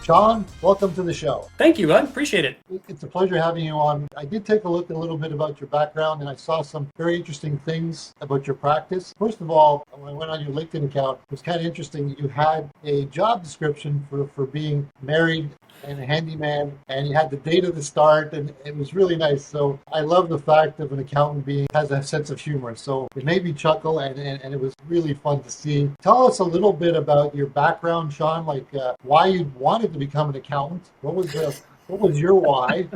Sean, welcome to the show. Thank you, bud. Appreciate it. It's a pleasure having you on. I did take a look a little bit about your background, and I saw some very interesting things about your practice. First of all, when I went on your LinkedIn account, it was kind of interesting. You had a job description for being married and a handyman, and you had the date of the start, and it was really nice. So I love the fact of an accountant has a sense of humor. So it made me chuckle, and it was really fun to see. Tell us a little bit about your background, Sean, like why you wanted to become an accountant. What was your why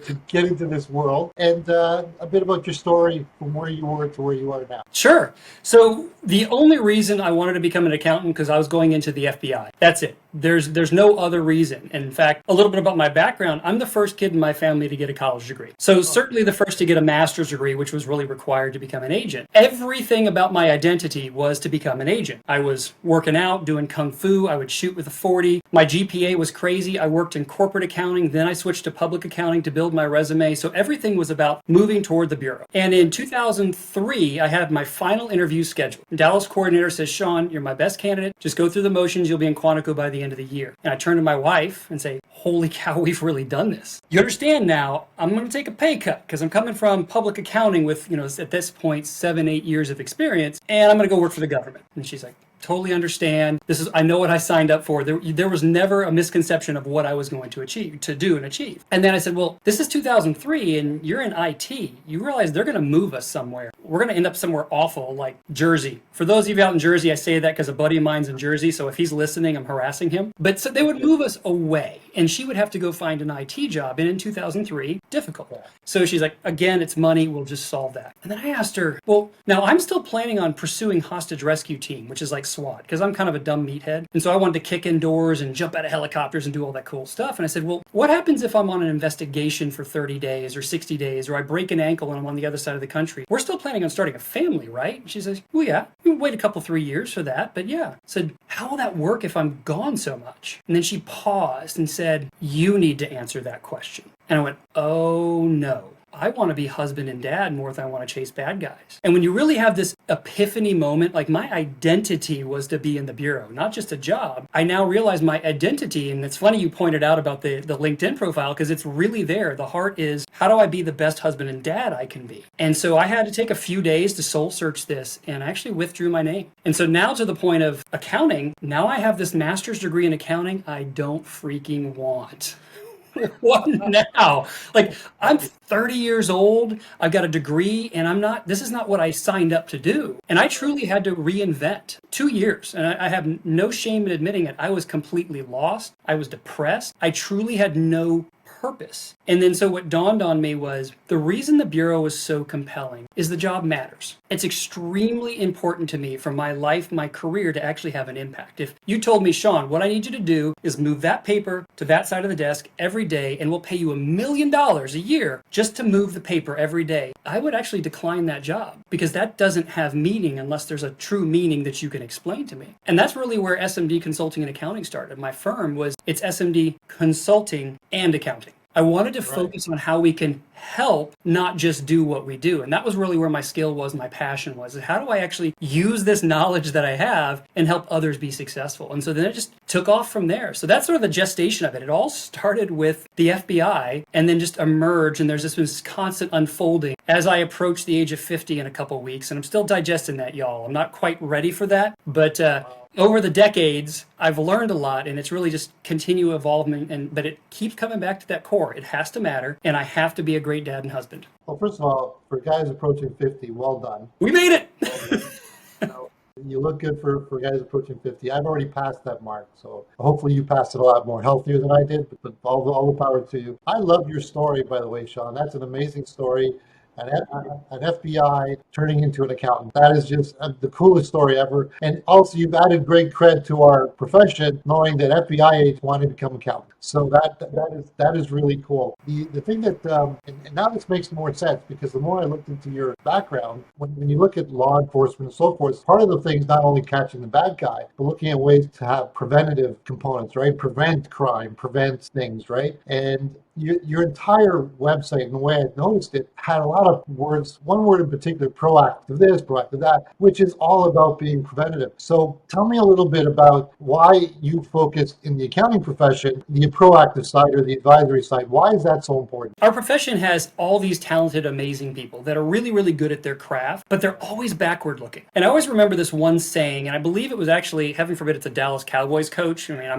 to get into this world, and a bit about your story from where you were to where you are now. Sure. So the only reason I wanted to become an accountant because I was going into the FBI. That's it. There's no other reason. And in fact, a little bit about my background, I'm the first kid in my family to get a college degree. So certainly the first to get a master's degree, which was really required to become an agent. Everything about my identity was to become an agent. I was working out, doing kung fu, I would shoot with a 40. My GPA was crazy. I worked in corporate accounting, then I switched to public accounting to build my resume. So everything was about moving toward the bureau. And in 2003, I had my final interview scheduled. The Dallas coordinator says, Sean, you're my best candidate. Just go through the motions. You'll be in Quantico by the end of the year. And I turn to my wife and say, holy cow, we've really done this. You understand now, I'm going to take a pay cut because I'm coming from public accounting with, at this point, 7-8 years of experience, and I'm going to go work for the government. And she's like, totally understand. I know what I signed up for. There was never a misconception of what I was going to achieve. And then I said, well, this is 2003 and you're in IT. You realize they're going to move us somewhere. We're going to end up somewhere awful like Jersey. For those of you out in Jersey, I say that because a buddy of mine's in Jersey. So if he's listening, I'm harassing him. But so they would move us away and she would have to go find an IT job. And in 2003, difficult. So she's like, again, it's money. We'll just solve that. And then I asked her, well, now I'm still planning on pursuing hostage rescue team, which is like SWAT, because I'm kind of a dumb meathead. And so I wanted to kick in doors and jump out of helicopters and do all that cool stuff. And I said, well, what happens if I'm on an investigation for 30 days or 60 days, or I break an ankle and I'm on the other side of the country? We're still planning on starting a family, right? And she says, well, yeah, you wait a couple, 3 years for that. But yeah. I said, how will that work if I'm gone so much? And then she paused and said, you need to answer that question. And I went, oh no. I want to be husband and dad more than I want to chase bad guys. And when you really have this epiphany moment, like my identity was to be in the bureau, not just a job. I now realize my identity, and it's funny you pointed out about the LinkedIn profile because it's really there. The heart is, how do I be the best husband and dad I can be? And so I had to take a few days to soul search this and I actually withdrew my name. And so now to the point of accounting, now I have this master's degree in accounting I don't freaking want. What now? Like, I'm 30 years old, I've got a degree, and this is not what I signed up to do. And I truly had to reinvent 2 years. And I have no shame in admitting it. I was completely lost. I was depressed. I truly had no purpose. And then so what dawned on me was the reason the bureau was so compelling is the job matters. It's extremely important to me for my life, my career to actually have an impact. If you told me, Sean, what I need you to do is move that paper to that side of the desk every day and we'll pay you $1 million a year just to move the paper every day, I would actually decline that job because that doesn't have meaning unless there's a true meaning that you can explain to me. And that's really where SMD Consulting and Accounting started. My firm it's SMD Consulting and Accounting. I wanted to focus on how we can help, not just do what we do. And that was really where my skill was, my passion was. How do I actually use this knowledge that I have and help others be successful? And so then it just took off from there. So that's sort of the gestation of it. It all started with the FBI and then just emerged. And there's this constant unfolding as I approach the age of 50 in a couple of weeks. And I'm still digesting that, y'all. I'm not quite ready for that. But over the decades, I've learned a lot, and it's really just continue evolvement. But it keeps coming back to that core. It has to matter, and I have to be a great dad and husband. Well, first of all, for guys approaching 50, well done. We made it. You look good for guys approaching 50. I've already passed that mark, so hopefully you passed it a lot more healthier than I did. But all the power to you. I love your story, by the way, Sean. That's an amazing story. An FBI turning into an accountant. That is just the coolest story ever. And also, you've added great cred to our profession, knowing that FBI agents want to become accountants. So that is really cool. The thing that, and now this makes more sense because the more I looked into your background, when you look at law enforcement and so forth, part of the thing is not only catching the bad guy, but looking at ways to have preventative components, right? Prevent crime, prevent things, right? And your entire website and the way I noticed it had a lot lot of words, one word in particular, proactive this, proactive that, which is all about being preventative. So tell me a little bit about why you focused in the accounting profession, the proactive side or the advisory side. Why is that so important? Our profession has all these talented, amazing people that are really, really good at their craft, but they're always backward looking. And I always remember this one saying, and I believe it was actually, heaven forbid, it's a Dallas Cowboys coach. I mean,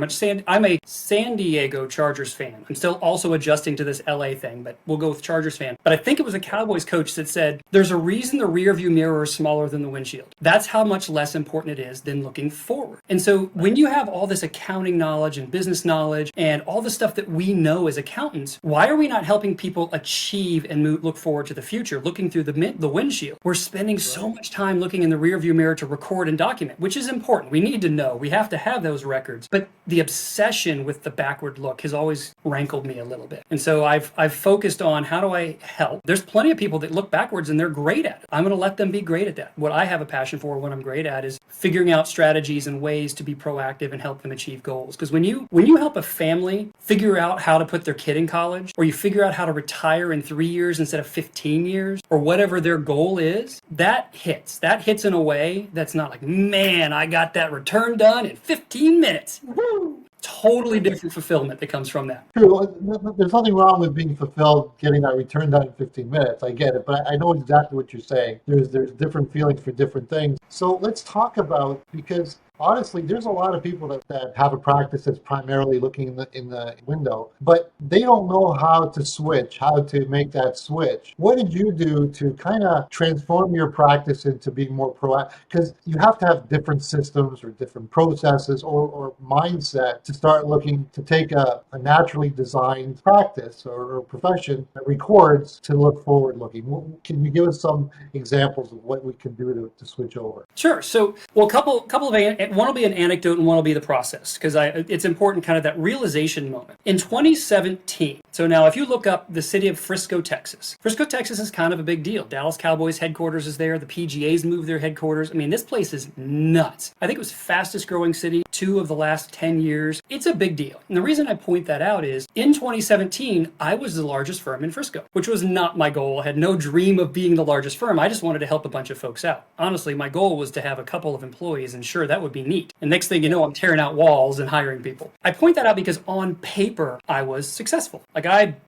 I'm a San Diego Chargers fan. I'm still also adjusting to this LA thing, but we'll go with Chargers fan. But I think it was a Cowboys coach that said, there's a reason the rear view mirror is smaller than the windshield. That's how much less important it is than looking forward. And so when you have all this accounting knowledge and business knowledge and all the stuff that we know as accountants, why are we not helping people achieve and look forward to the future, looking through the windshield? We're spending so much time looking in the rear view mirror to record and document, which is important. We need to know. We have to have those records. But the obsession with the backward look has always rankled me a little bit. And so I've focused on how do I help? There's plenty of people that look backwards and they're great at it. I'm going to let them be great at that. What I have a passion for, what I'm great at, is figuring out strategies and ways to be proactive and help them achieve goals. Because when you help a family figure out how to put their kid in college, or you figure out how to retire in 3 years instead of 15 years, or whatever their goal is, that hits. That hits in a way that's not like, man, I got that return done in 15 minutes. Woo! Totally different fulfillment that comes from that. True. There's nothing wrong with being fulfilled, getting that return done in 15 minutes. I get it, but I know exactly what you're saying. There's different feelings for different things. So let's talk about, because honestly, there's a lot of people that have a practice that's primarily looking in the window, but they don't know how to switch, how to make that switch. What did you do to kind of transform your practice into being more proactive? Because you have to have different systems or different processes or mindset to start looking to take a naturally designed practice or profession that records to look forward looking. Can you give us some examples of what we can do to switch over? Sure. So, well, a couple of one will be an anecdote and one will be the process, because it's important, kind of that realization moment. In 2017, so now if you look up the city of Frisco, Texas is kind of a big deal. Dallas Cowboys headquarters is there. The PGA's moved their headquarters. I mean, this place is nuts. I think it was fastest growing city 2 of the last 10 years. It's a big deal. And the reason I point that out is in 2017, I was the largest firm in Frisco, which was not my goal. I had no dream of being the largest firm. I just wanted to help a bunch of folks out. Honestly, my goal was to have a couple of employees, and sure, that would be neat. And next thing you know, I'm tearing out walls and hiring people. I point that out because on paper, I was successful. Like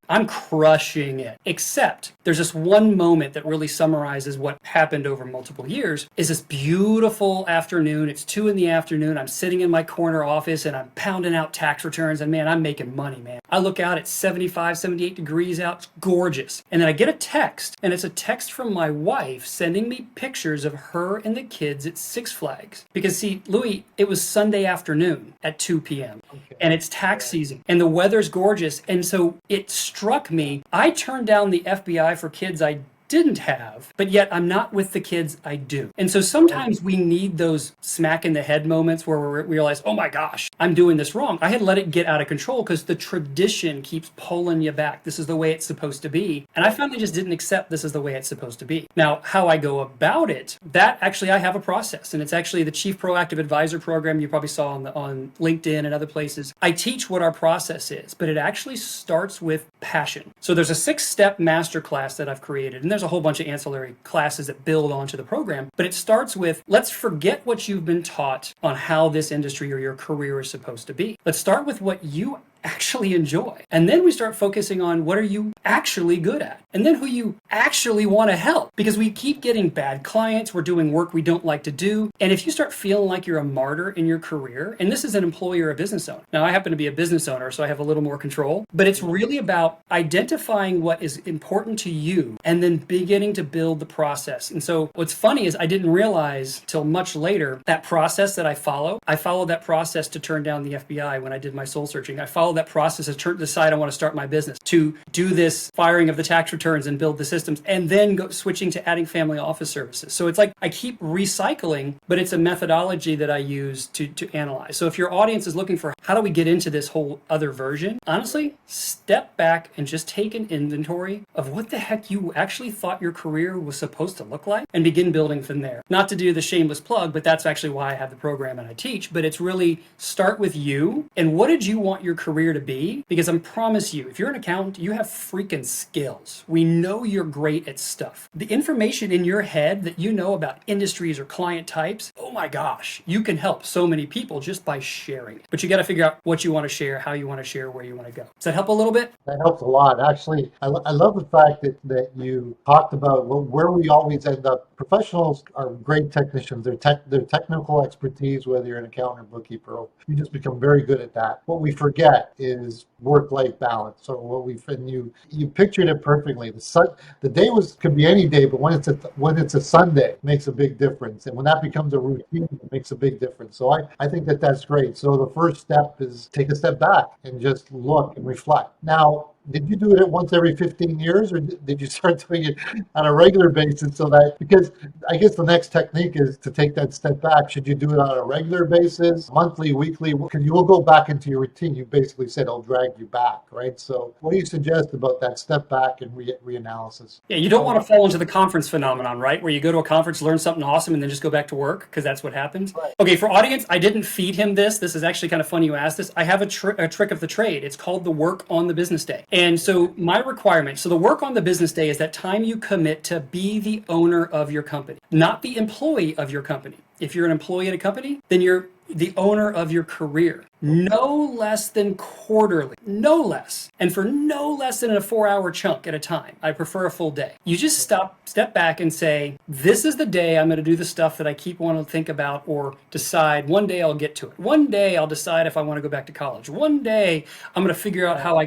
I'm crushing it. Except there's this one moment that really summarizes what happened over multiple years. Is this beautiful afternoon. It's 2 p.m. I'm sitting in my corner office and I'm pounding out tax returns, and man, I'm making money, man. I look out, it's 75, 78 degrees out. It's gorgeous. And then I get a text, and it's a text from my wife sending me pictures of her and the kids at Six Flags. Because see, Louis, it was Sunday afternoon at 2 p.m. And it's tax season and the weather's gorgeous. And so it struck me, I turned down the FBI for kids I didn't have, but yet I'm not with the kids I do. And so sometimes we need those smack in the head moments where we realize, oh my gosh, I'm doing this wrong. I had let it get out of control because the tradition keeps pulling you back. This is the way it's supposed to be. And I finally just didn't accept this is the way it's supposed to be. Now, how I go about it, that actually I have a process, and it's actually the Chief Proactive Advisor program you probably saw on LinkedIn and other places. I teach what our process is, but it actually starts with passion. So there's a 6-step masterclass that I've created, and there's a whole bunch of ancillary classes that build onto the program, but it starts with, let's forget what you've been taught on how this industry or your career is supposed to be. Let's start with what you actually enjoy. And then we start focusing on what are you actually good at? And then who you actually want to help. Because we keep getting bad clients, we're doing work we don't like to do. And if you start feeling like you're a martyr in your career, and this is an employee or a business owner. Now I happen to be a business owner, so I have a little more control, but it's really about identifying what is important to you and then beginning to build the process. And so what's funny is I didn't realize till much later that process that I followed that process to turn down the FBI when I did my soul searching. I followed that process to decide I want to start my business, to do this firing of the tax returns and build the systems, and then go switching to adding family office services. So it's like I keep recycling, but it's a methodology that I use to analyze. So if your audience is looking for how do we get into this whole other version, honestly, step back and just take an inventory of what the heck you actually thought your career was supposed to look like and begin building from there. Not to do the shameless plug, but that's actually why I have the program and I teach, but it's really start with you and what did you want your career career to be, because I promise you, if you're an accountant, you have freaking skills. We know you're great at stuff. The information in your head that you know about industries or client types, oh my gosh, you can help so many people just by sharing it. But you got to figure out what you want to share, how you want to share, where you want to go. Does that help a little bit? That helps a lot. Actually, I love the fact that you talked about where we always end up. Professionals are great technicians. Their technical expertise, whether you're an accountant or bookkeeper, you just become very good at that. What we forget is work-life balance. So and you pictured it perfectly. The day could be any day, but when it's a Sunday, it makes a big difference. And when that becomes a routine, it makes a big difference. So I think that's great. So the first step is take a step back and just look and reflect. Now, did you do it once every 15 years, or did you start doing it on a regular basis? Because I guess the next technique is to take that step back. Should you do it on a regular basis, monthly, weekly? Because you will go back into your routine. You basically said it'll drag you back, right? So what do you suggest about that step back and reanalysis? Yeah, you don't want to fall into the conference phenomenon, right? Where you go to a conference, learn something awesome, and then just go back to work, because that's what happens. Right. Okay, for audience, I didn't feed him this. This is actually kind of funny you asked this. I have a trick of the trade. It's called the work on the business day. And so my requirement, so the work on the business day is that time you commit to be the owner of your company, not the employee of your company. If you're an employee at a company, then you're the owner of your career. No less than quarterly, no less. And for no less than a 4-hour chunk at a time. I prefer a full day. You just step back and say, this is the day I'm going to do the stuff that I keep wanting to think about or decide. One day I'll get to it. One day I'll decide if I want to go back to college. One day I'm going to figure out how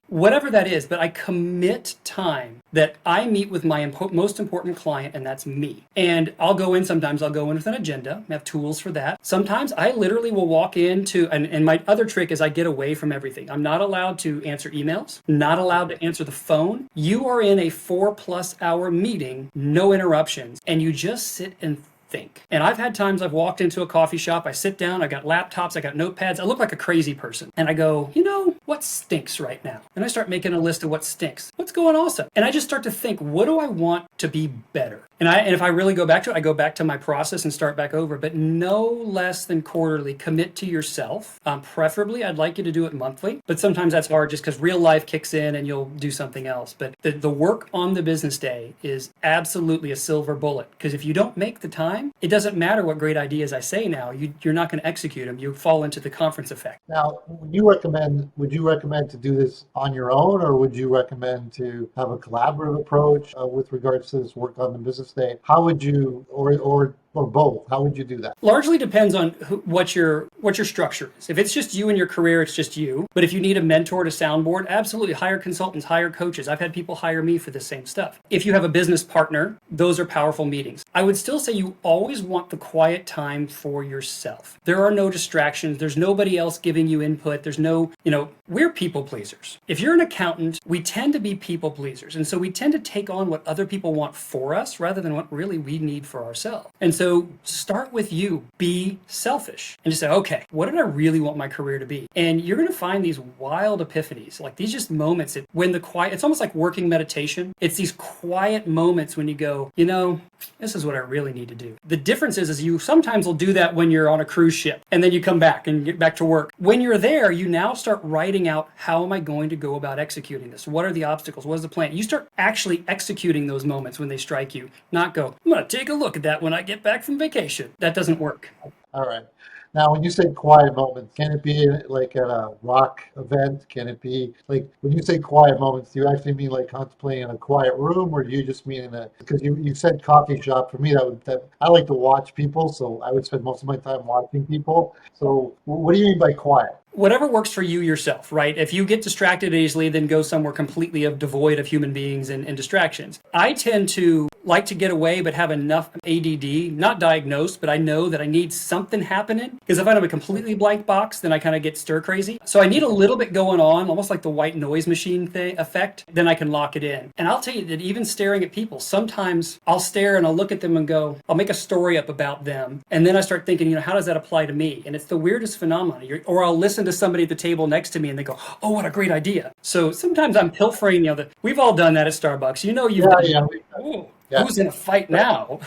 whatever that is, but I commit time that I meet with my most important client, and that's me. And sometimes I'll go in with an agenda, I have tools for that. Sometimes I literally will walk into, and my other trick is I get away from everything. I'm not allowed to answer emails, not allowed to answer the phone. You are in a 4+ hour meeting, no interruptions, and you just sit and think. And I've had times I've walked into a coffee shop, I sit down, I got laptops, I got notepads, I look like a crazy person. And I go, what stinks right now? And I start making a list of what stinks. What's going awesome? And I just start to think, what do I want to be better? And if I really go back to it, I go back to my process and start back over, but no less than quarterly. Commit to yourself. Preferably, I'd like you to do it monthly, but sometimes that's hard just because real life kicks in and you'll do something else. But the work on the business day is absolutely a silver bullet, because if you don't make the time, it doesn't matter what great ideas I say now, you're not going to execute them. You fall into the conference effect. Now, would you recommend to do this on your own, or would you recommend to have a collaborative approach with regards to this work on the business day? How would you, or both? How would you do that? Largely depends on what your structure is. If it's just you and your career, it's just you. But if you need a mentor to soundboard, absolutely hire consultants, hire coaches. I've had people hire me for the same stuff. If you have a business partner, those are powerful meetings. I would still say you always want the quiet time for yourself. There are no distractions. There's nobody else giving you input. There's no, we're people pleasers. If you're an accountant, we tend to be people pleasers. And so we tend to take on what other people want for us rather than what really we need for ourselves. And so start with you. Be selfish and just say, okay, what did I really want my career to be? And you're going to find these wild epiphanies, like these just moments when the quiet, it's almost like working meditation. It's these quiet moments when you go, this is what I really need to do. The difference is you sometimes will do that when you're on a cruise ship and then you come back and get back to work. When you're there, you now start writing out, how am I going to go about executing this? What are the obstacles? What is the plan? You start actually executing those moments when they strike you, not go, I'm going to take a look at that when I get back from vacation. That doesn't work. All right. Now, when you say quiet moments, can it be like at a rock event? Can it be like, when you say quiet moments, do you actually mean like contemplating in a quiet room, or do you just mean because you said coffee shop? For me, I like to watch people, so I would spend most of my time watching people. So what do you mean by quiet? Whatever works for you yourself, right? If you get distracted easily, then go somewhere completely devoid of human beings and distractions. I tend to like to get away, but have enough ADD, not diagnosed, but I know that I need something happening. Because if I have a completely blank box, then I kind of get stir crazy. So I need a little bit going on, almost like the white noise machine effect, then I can lock it in. And I'll tell you that even staring at people, sometimes I'll stare and I'll look at them and go, I'll make a story up about them. And then I start thinking, how does that apply to me? And it's the weirdest phenomenon. Or I'll listen to somebody at the table next to me and they go, oh, what a great idea. So sometimes I'm pilfering, we've all done that at Starbucks. Yeah. Who's in a fight now?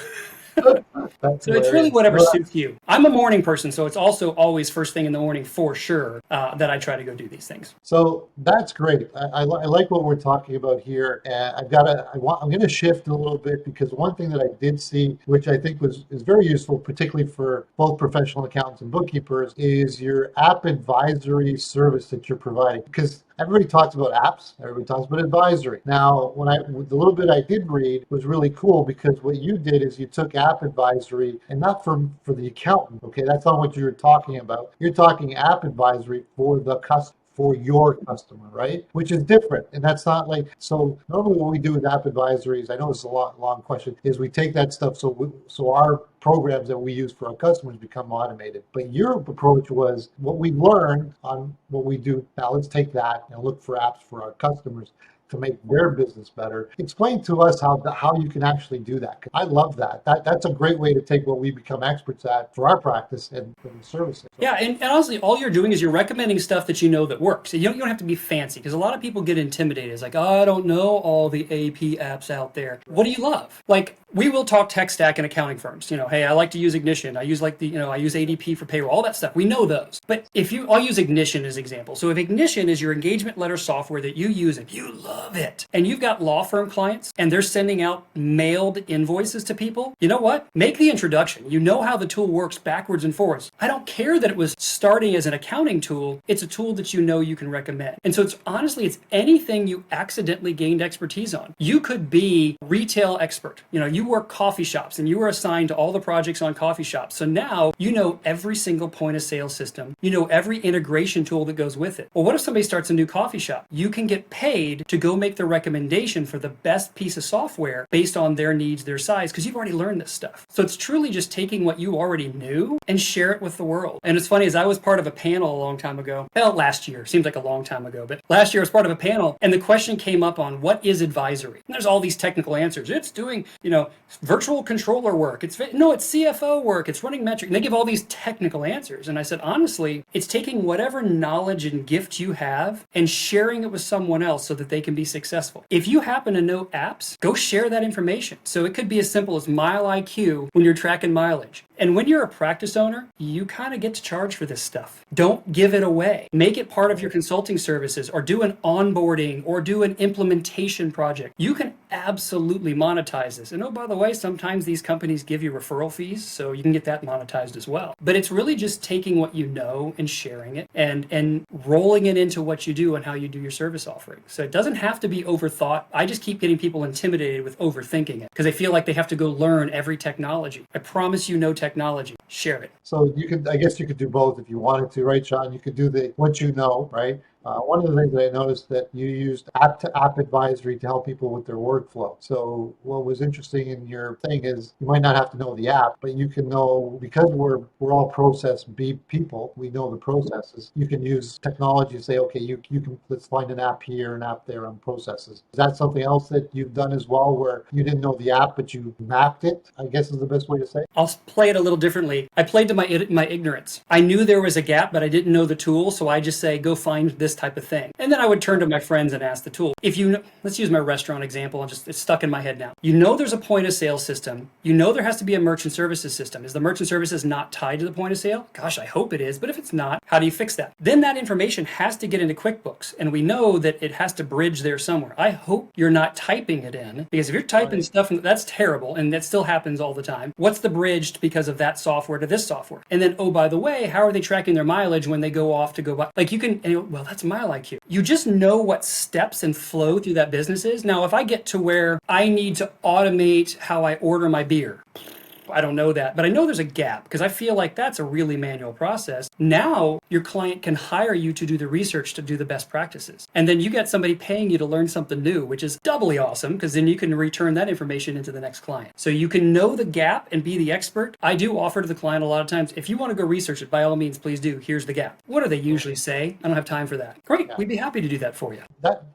That's So it's really hilarious. whatever No, suits you. I'm a morning person, so it's also always first thing in the morning for sure that I try to go do these things. so that's great. I like what we're talking about here. And I'm going to shift a little bit because one thing that I did see, which I think is very useful, particularly for both professional accountants and bookkeepers, is your app advisory service that you're providing. Because everybody talks about apps, everybody talks about advisory. Now, the little bit I did read was really cool because what you did is you took app advisory and not for the accountant. Okay, that's not what you're talking about. You're talking app advisory for the customer, for your customer, right? Which is different. And that's not like, so normally what we do with app advisories, I know it's a long question, is we take that stuff so our programs that we use for our customers become automated. But your approach was what we learned on what we do. Now let's take that and look for apps for our customers to make their business better. Explain to us how you can actually do that. 'Cause I love that. That's a great way to take what we become experts at for our practice and services. So, Yeah, and honestly, all you're doing is you're recommending stuff that you know that works. You don't have to be fancy because a lot of people get intimidated. It's like, oh, I don't know all the AP apps out there. What do you love? Like, we will talk tech stack in accounting firms. Hey, I like to use Ignition. I use I use ADP for payroll, all that stuff. We know those. But I'll use Ignition as an example. So if Ignition is your engagement letter software that you use and you love it, and you've got law firm clients and they're sending out mailed invoices to people, you know what? Make the introduction. You know how the tool works backwards and forwards. I don't care that it was starting as an accounting tool. It's a tool that you know you can recommend. And so it's anything you accidentally gained expertise on. You could be retail expert. You work coffee shops and you were assigned to all the projects on coffee shops. So now you know every single point of sale system. You know every integration tool that goes with it. Well, what if somebody starts a new coffee shop? You can get paid to go make the recommendation for the best piece of software based on their needs, their size, because you've already learned this stuff. So it's truly just taking what you already knew and share it with the world. And it's funny, as I was part of a panel a long time ago, last year, seems like a long time ago, but last year I was part of a panel and the question came up on what is advisory? And there's all these technical answers. It's doing, virtual controller work. It's CFO work. It's running metric. And they give all these technical answers. And I said, honestly, it's taking whatever knowledge and gift you have and sharing it with someone else so that they can be successful. If you happen to know apps, go share that information. So it could be as simple as Mile IQ when you're tracking mileage. And when you're a practice owner, you kind of get to charge for this stuff. Don't give it away. Make it part of your consulting services or do an onboarding or do an implementation project. You can absolutely monetize this. And oh, by the way, sometimes these companies give you referral fees, so you can get that monetized as well. But it's really just taking what you know and sharing it and rolling it into what you do and how you do your service offering. So it doesn't have to be overthought. I just keep getting people intimidated with overthinking it because they feel like they have to go learn every technology. I promise you no technology. Share it. So I guess you could do both if you wanted to, right, Sean? You could do what you know, right? One of the things that I noticed that you used app advisory to help people with their workflow. So what was interesting in your thing is you might not have to know the app, but you can know, because we're all process people, we know the processes. You can use technology to say, okay, you can, let's find an app here, an app there on processes. Is that something else that you've done as well, where you didn't know the app but you mapped it, I guess is the best way to say it? I'll play it a little differently. I played to my ignorance. I knew there was a gap, but I didn't know the tool, so I just say, go find this type of thing. And then I would turn to my friends and ask the tool. Let's use my restaurant example. It's stuck in my head now. There's a point of sale system. There has to be a merchant services system. Is the merchant services not tied to the point of sale? Gosh, I hope it is. But if it's not, how do you fix that? Then that information has to get into QuickBooks. And we know that it has to bridge there somewhere. I hope you're not typing it in, because if you're typing stuff, that's terrible. And that still happens all the time. What's the bridge because of that software to this software? And then, oh, by the way, how are they tracking their mileage when they go off to go buy? Like you can, well, that's mile IQ. You just know what steps and flow through that business is. Now, if I get to where I need to automate how I order my beer, I don't know that, but I know there's a gap because I feel like that's a really manual process. Now your client can hire you to do the research to do the best practices. And then you get somebody paying you to learn something new, which is doubly awesome because then you can return that information into the next client. So you can know the gap and be the expert. I do offer to the client a lot of times, if you want to go research it, by all means, please do. Here's the gap. What do they usually say? I don't have time for that. Great. We'd be happy to do that for you.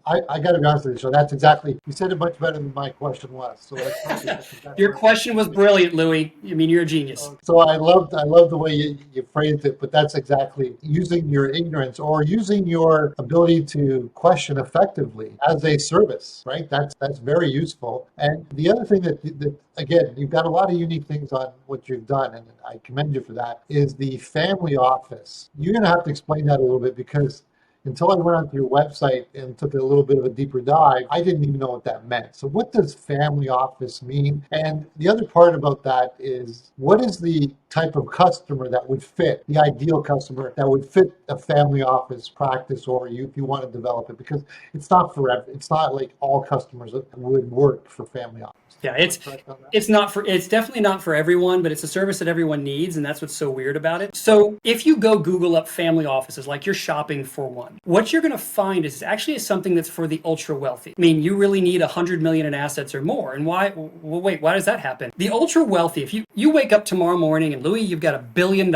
I got to be honest with you. So that's exactly, you said it much better than my question was. So that's Your question was brilliant, Louis. mean, you're a genius. So I love the way you phrased it, but that's exactly using your ignorance or using your ability to question effectively as a service, right? That's very useful. And the other thing that again, you've got a lot of unique things on what you've done, and I commend you for that, is the family office. You're going to have to explain that a little bit because until I went onto your website and took a little bit of a deeper dive, I didn't even know what that meant. So what does family office mean? And the other part about that is, what is the type of customer that would fit, the ideal customer that would fit a family office practice, or if you want to develop it? Because it's not it's not like all customers would work for family office. Yeah, it's definitely not for everyone, but it's a service that everyone needs, and that's what's so weird about it. So if you go Google up family offices, like you're shopping for one, what you're going to find is actually something that's for the ultra wealthy. I mean, you really need 100 million in assets or more. And why? Well, wait, why does that happen? The ultra wealthy, if you wake up tomorrow morning and Louis, you've got $1 billion,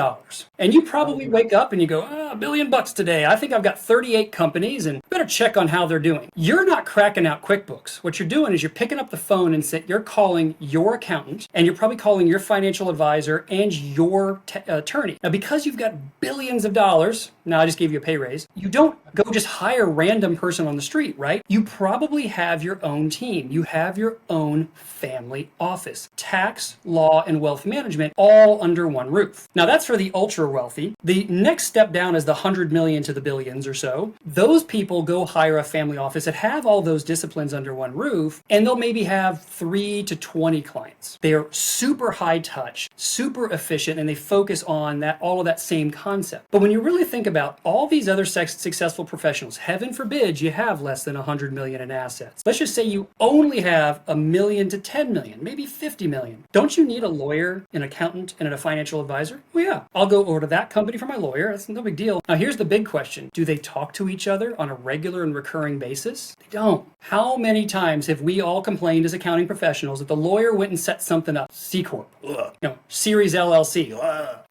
and you probably wake up and you go, $1 billion today. I think I've got 38 companies, and better check on how they're doing. You're not cracking out QuickBooks. What you're doing is you're picking up the phone and you're calling your accountant, and you're probably calling your financial advisor and your attorney. Now, because you've got billions of dollars, now I just gave you a pay raise, you don't go just hire a random person on the street, right? You probably have your own team. You have your own family office. Tax, law, and wealth management all under one roof. Now, that's for the ultra wealthy. The next step down is the 100 million to the billions or so. Those people go hire a family office that have all those disciplines under one roof, and they'll maybe have 3 to 20 clients. They're super high touch, super efficient, and they focus on all of that same concept. But when you really think about all these other successful professionals, heaven forbid you have less than 100 million in assets. Let's just say you only have 1 million to 10 million, maybe 50 million. Don't you need a lawyer, an accountant, and a financial advisor? Well, yeah, I'll go over to that company for my lawyer. That's no big deal. Now, here's the big question. Do they talk to each other on a regular and recurring basis? They don't. How many times have we all complained as accounting professionals that the lawyer went and set something up, C Corp, Series LLC,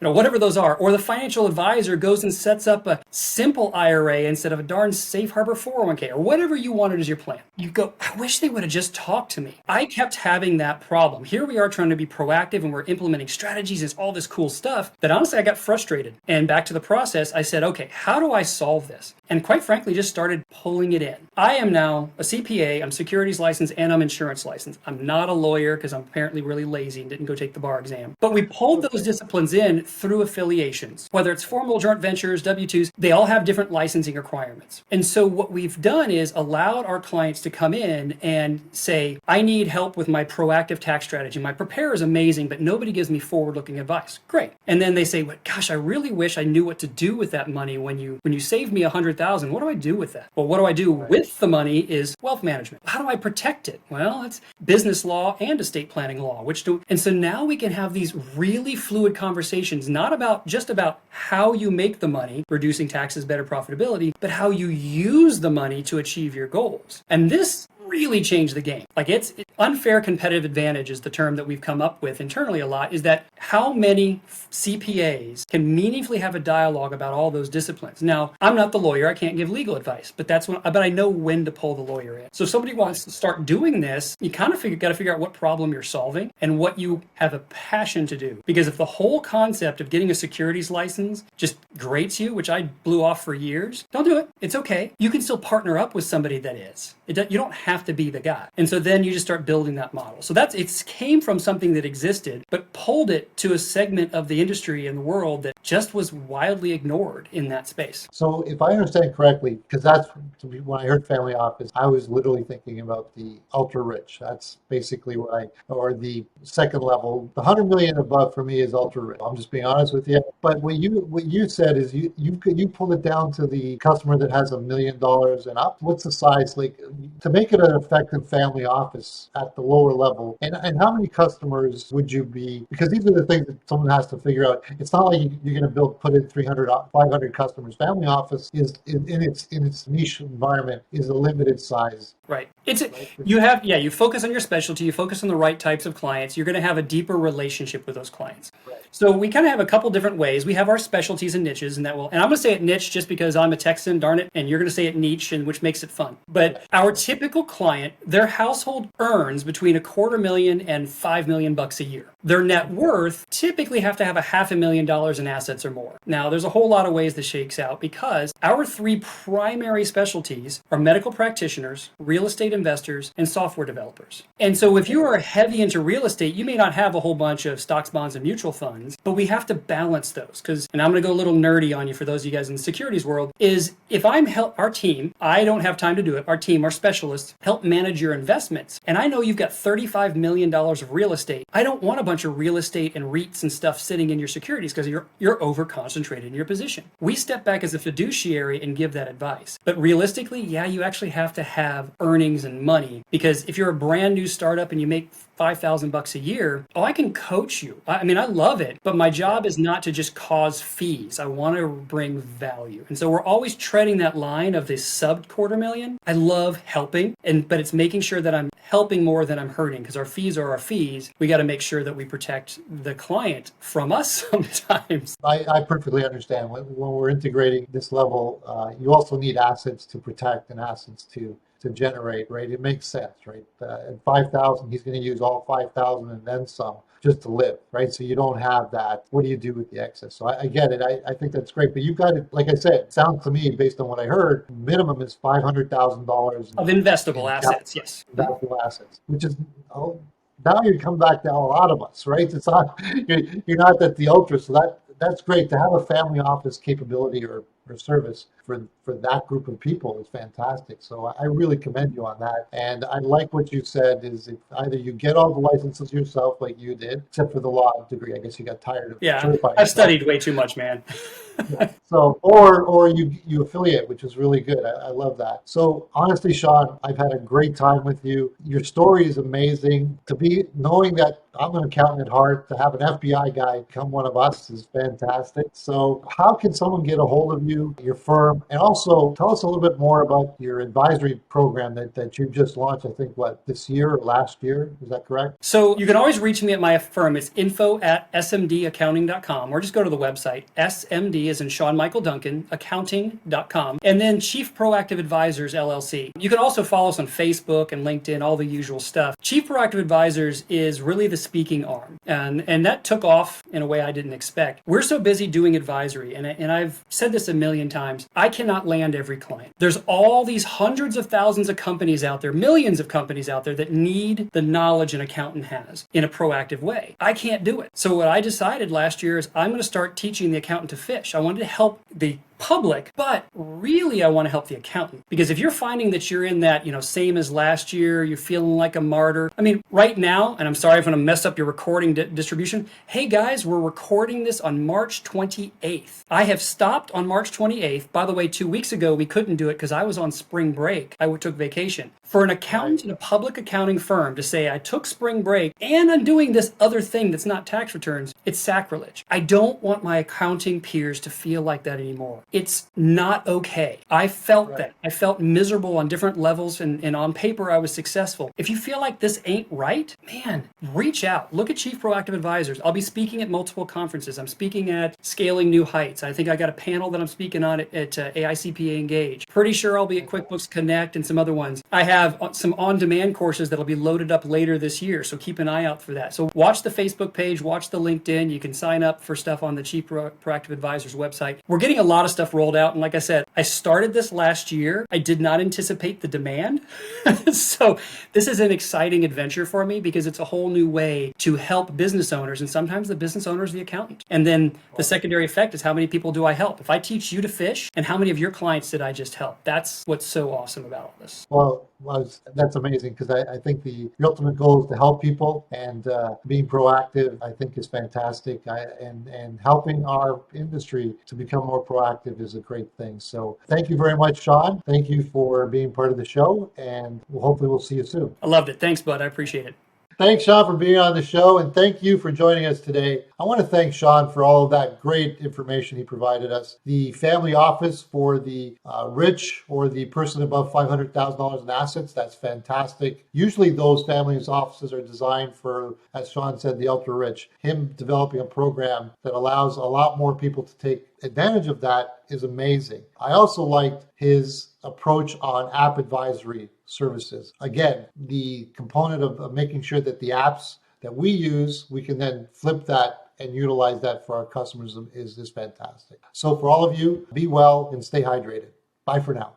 whatever those are, or the financial advisor goes and sets up a simple IRA instead of a darn safe harbor 401k, or whatever you wanted as your plan. You go, I wish they would have just talked to me. I kept having that problem. Here we are trying to be proactive, and we're implementing strategies and all this cool stuff, that honestly I got frustrated. And back to the process, I said, okay, how do I solve this? And quite frankly, just started pulling it in. I am now a CPA, I'm securities licensed, and I'm insurance licensed. I'm not a lawyer because I'm apparently really lazy and didn't go take the bar exam. But we pulled those disciplines in through affiliations. Whether it's formal joint ventures, W-2s, they all have different licensing requirements. And so what we've done is allowed our clients to come in and say, I need help with my proactive tax strategy. My preparer is amazing, but nobody gives me forward-looking advice. Great. And then they say, well, gosh, I really wish I knew what to do with that money when you saved me $100,000. What do I do with that? Well, what do I do with the money is wealth management. How do I protect it? Well, it's business law and estate planning law, and so now we can have these really fluid conversations, not just about how you make the money, reducing taxes, better profitability, but how you use the money to achieve your goals. And this really changed the game. Like, it's unfair competitive advantage is the term that we've come up with internally a lot, is that how many CPAs can meaningfully have a dialogue about all those disciplines. Now, I'm not the lawyer, I can't give legal advice, but I know when to pull the lawyer in. So if somebody wants to start doing this, you kind of got to figure out what problem you're solving and what you have a passion to do. Because if the whole concept of getting a securities license just grates you, which I blew off for years, don't do it. It's okay. You can still partner up with somebody that is. You don't have to be the guy. And so then you just start building that model. So it came from something that existed, but pulled it to a segment of the industry and the world that just was wildly ignored in that space. So if I understand correctly, because that's when I heard family office, I was literally thinking about the ultra rich. That's basically or the second level. The 100 million above for me is ultra rich. I'm just being honest with you. But what you said is you pull it down to the customer that has $1 million and up. What's the size like to make it an effective family office at the lower level? And how many customers would you be? Because these are the things that someone has to figure out. It's not like you're going to put in 300, 500 customers. Family office is in its niche environment is a limited size. Right. You focus on your specialty, you focus on the right types of clients, you're going to have a deeper relationship with those clients. Right. So we kind of have a couple different ways. We have our specialties and niches, and I'm going to say it niche just because I'm a Texan, darn it, and you're going to say it niche, and which makes it fun. But our typical client, their household earns between $250,000 and $5 million a year. Their net worth typically have to have $500,000 in assets or more. Now, there's a whole lot of ways this shakes out because our three primary specialties are medical practitioners, real estate investors, and software developers. And so if you are heavy into real estate, you may not have a whole bunch of stocks, bonds, and mutual funds, but we have to balance those because, and I'm going to go a little nerdy on you for those of you guys in the securities world, is if our team, I don't have time to do it, our team, our specialists, help manage your investments. And I know you've got $35 million of real estate. I don't want a bunch of real estate and REITs and stuff sitting in your securities because you're over concentrated in your position. We step back as a fiduciary and give that advice. But realistically, yeah, you actually have to have earnings and money because if you're a brand new startup and you make $5,000 a year, I can coach you. I mean, I love it, but my job is not to just cause fees. I want to bring value. And so we're always treading that line of this sub $250,000. I love helping, but it's making sure that I'm helping more than I'm hurting because our fees are our fees. We got to make sure that we protect the client from us sometimes. I perfectly understand. When we're integrating this level, you also need assets to protect and assets to generate, right? It makes sense, right? At 5,000, he's going to use all 5,000 and then some just to live, right? So you don't have that. What do you do with the excess? So I get it. I think that's great. But you've got to, like I said, it sounds to me, based on what I heard, minimum is $500,000 of investable assets, yes. Investable assets, which is, now you come back to a lot of us, right? It's not, you're not at the ultra. So that's great to have a family office capability or service for that group of people is fantastic. So I really commend you on that. And I like what you said is if either you get all the licenses yourself like you did, except for the law degree. I guess you got tired of certifying I've studied way too much, man. So, or you affiliate, which is really good. I love that. So honestly, Sean, I've had a great time with you. Your story is amazing. Knowing that I'm an accountant at heart, to have an FBI guy become one of us is fantastic. So how can someone get a hold of you, your firm, and also tell us a little bit more about your advisory program that you just launched, I think, this year or last year? Is that correct? So you can always reach me at my firm. It's info@smdaccounting.com, or just go to the website, SMD as in Sean Michael Duncan, accounting.com, and then Chief Proactive Advisors, LLC. You can also follow us on Facebook and LinkedIn, all the usual stuff. Chief Proactive Advisors is really the speaking arm, and that took off in a way I didn't expect. We're so busy doing advisory, and I've said this a million times, I cannot land every client. There's all these hundreds of thousands of companies out there, millions of companies out there that need the knowledge an accountant has in a proactive way. I can't do it. So what I decided last year is I'm going to start teaching the accountant to fish. I wanted to help the public, but really I want to help the accountant. Because if you're finding that you're in that, same as last year, you're feeling like a martyr. I mean, right now, and I'm sorry if I'm going to mess up your recording distribution. Hey guys, we're recording this on March 28th. I have stopped on March 28th. By the way, 2 weeks ago, we couldn't do it because I was on spring break. I took vacation. For an accountant in a public accounting firm to say I took spring break and I'm doing this other thing that's not tax returns, it's sacrilege. I don't want my accounting peers to feel like that anymore. It's not okay. I felt that. I felt miserable on different levels, and on paper I was successful. If you feel like this ain't right, man, reach out. Look at Chief Proactive Advisors. I'll be speaking at multiple conferences. I'm speaking at Scaling New Heights. I think I got a panel that I'm speaking on at AI CPA Engage. Pretty sure I'll be at QuickBooks Connect and some other ones. I have some on-demand courses that'll be loaded up later this year, so keep an eye out for that. So watch the Facebook page, watch the LinkedIn. You can sign up for stuff on the Chief Proactive Advisors website. We're getting a lot of stuff rolled out, and like I said, I started this last year. I did not anticipate the demand. So this is an exciting adventure for me because it's a whole new way to help business owners, and sometimes the business owner is the accountant. And then the secondary effect is how many people do I help? If I teach you to fish, and how many of your clients did I just help? That's what's so awesome about all this. Well, that's amazing because I think the ultimate goal is to help people, and being proactive I think is fantastic. And helping our industry to become more proactive is a great thing. So thank you very much, Sean. Thank you for being part of the show, and hopefully we'll see you soon. I loved it. Thanks, bud. I appreciate it. Thanks, Sean, for being on the show, and thank you for joining us today. I want to thank Sean for all of that great information he provided us. The family office for the rich or the person above $500,000 in assets, that's fantastic. Usually those families offices are designed for, as Sean said, the ultra rich. Him developing a program that allows a lot more people to take advantage of that is amazing. I also liked his approach on app advisory services. Again, the component of making sure that the apps that we use, we can then flip that and utilize that for our customers is fantastic. So for all of you, be well and stay hydrated. Bye for now.